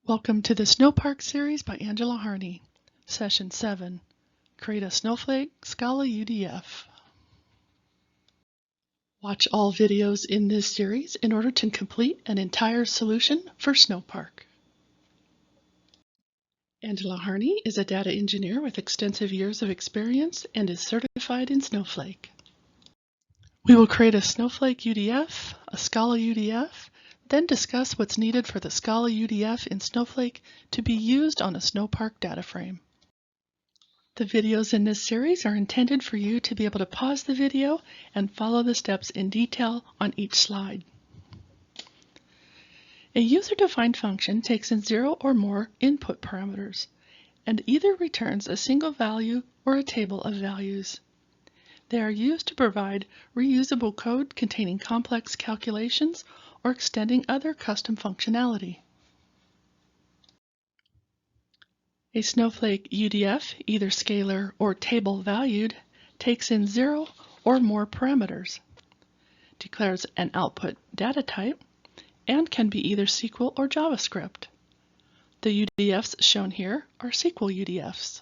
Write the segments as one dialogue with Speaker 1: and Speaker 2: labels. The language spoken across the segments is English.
Speaker 1: Welcome to the Snowpark Series by Harney, Session 7, Create a Snowflake Scala UDF. Watch all videos in this series in order to complete an entire solution for Snowpark. Angela Harney is a data engineer with extensive years of experience and is certified in Snowflake. We will create a Snowflake UDF, a Scala UDF, then discuss what's needed for the Scala UDF in Snowflake to be used on a Snowpark DataFrame. The videos in this series are intended for you to be able to pause the video and follow the steps in detail on each slide. A user-defined function takes in 0 or more input parameters and either returns a single value or a table of values. They are used to provide reusable code containing complex calculations or extending other custom functionality. A Snowflake UDF, either scalar or table valued, takes in 0 or more parameters, declares an output data type, and can be either SQL or JavaScript. The UDFs shown here are SQL UDFs.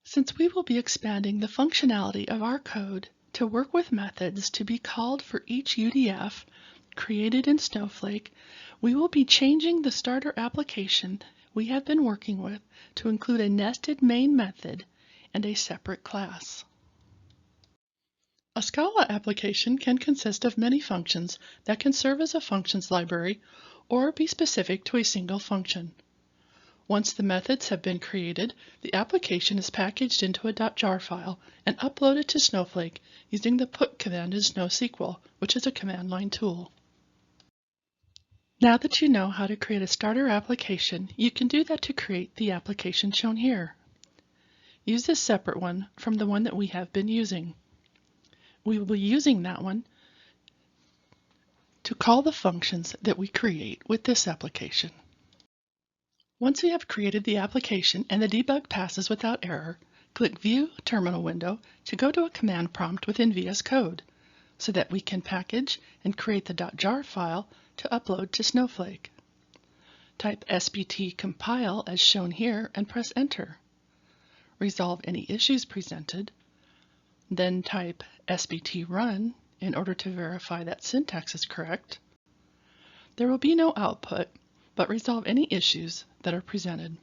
Speaker 1: Since we will be expanding the functionality of our code to work with methods to be called for each UDF created in Snowflake, we will be changing the starter application we have been working with to include a nested main method and a separate class. A Scala application can consist of many functions that can serve as a functions library or be specific to a single function. Once the methods have been created, the application is packaged into a .jar file and uploaded to Snowflake using the put command in SnowSQL, which is a command line tool. Now that you know how to create a starter application, you can do that to create the application shown here. Use this separate one from the one that we have been using. We will be using that one to call the functions that we create with this application. Once we have created the application and the debug passes without error, click View Terminal window to go to a command prompt within VS Code so that we can package and create the .jar file to upload to Snowflake. Type sbt compile as shown here and press Enter. Resolve any issues presented, then type sbt run in order to verify that syntax is correct. There will be no output, but resolve any issues that are presented.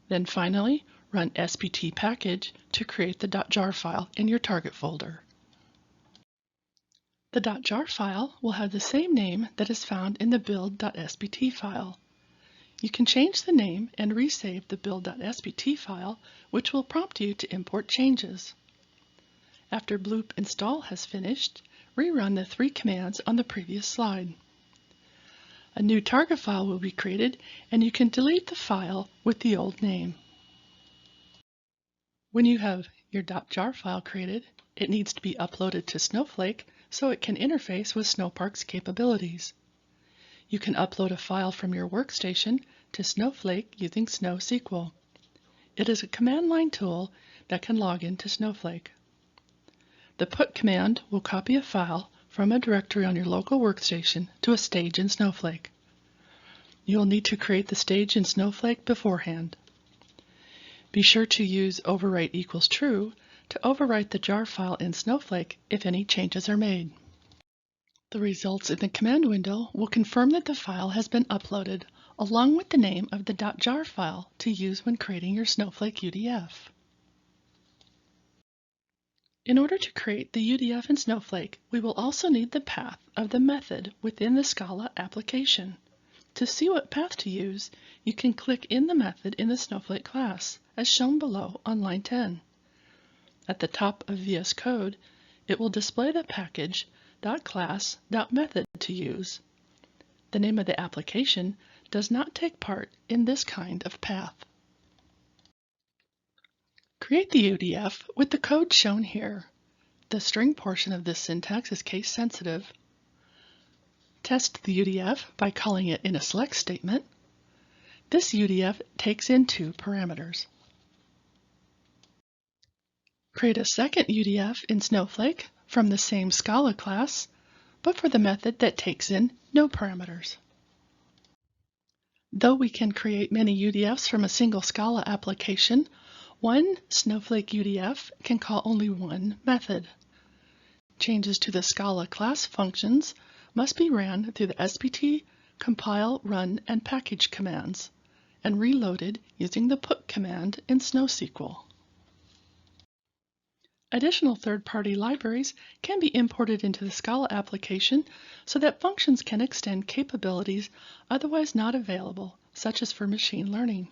Speaker 1: Then finally, run sbt package to create the .jar file in your target folder. The .jar file will have the same name that is found in the build.sbt file. You can change the name and resave the build.sbt file, which will prompt you to import changes. After bloop install has finished, rerun the 3 commands on the previous slide. A new target file will be created, and you can delete the file with the old name. When you have your .jar file created, it needs to be uploaded to Snowflake so it can interface with Snowpark's capabilities. You can upload a file from your workstation to Snowflake using SnowSQL. It is a command line tool that can log into Snowflake. The put command will copy a file from a directory on your local workstation to a stage in Snowflake. You will need to create the stage in Snowflake beforehand. Be sure to use overwrite equals true to overwrite the jar file in Snowflake if any changes are made. The results in the command window will confirm that the file has been uploaded, along with the name of the .jar file to use when creating your Snowflake UDF. In order to create the UDF in Snowflake, we will also need the path of the method within the Scala application. To see what path to use, you can click in the method in the Snowflake class, as shown below on line 10. At the top of VS Code, it will display the package .class.method to use. The name of the application does not take part in this kind of path. Create the UDF with the code shown here. The string portion of this syntax is case sensitive. Test the UDF by calling it in a select statement. This UDF takes in 2 parameters. Create a second UDF in Snowflake from the same Scala class, but for the method that takes in no parameters. Though we can create many UDFs from a single Scala application, one Snowflake UDF can call only one method. Changes to the Scala class functions must be ran through the spt, compile, run, and package commands, and reloaded using the put command in SnowSQL. Additional third-party libraries can be imported into the Scala application so that functions can extend capabilities otherwise not available, such as for machine learning.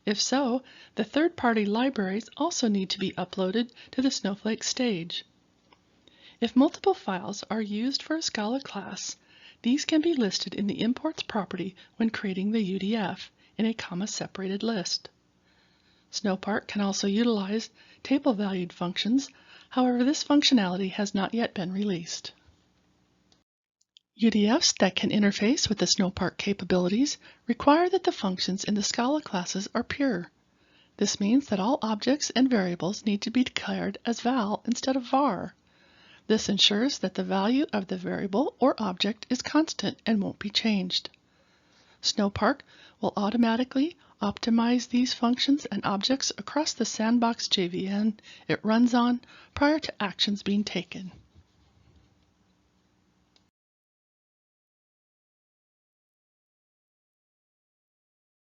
Speaker 1: If so, the third-party libraries also need to be uploaded to the Snowflake stage. If multiple files are used for a Scala class, these can be listed in the imports property when creating the UDF in a comma-separated list. Snowpark can also utilize table-valued functions, however this functionality has not yet been released. UDFs that can interface with the Snowpark capabilities require that the functions in the Scala classes are pure. This means that all objects and variables need to be declared as val instead of var. This ensures that the value of the variable or object is constant and won't be changed. Snowpark will automatically optimize these functions and objects across the sandbox JVM it runs on prior to actions being taken.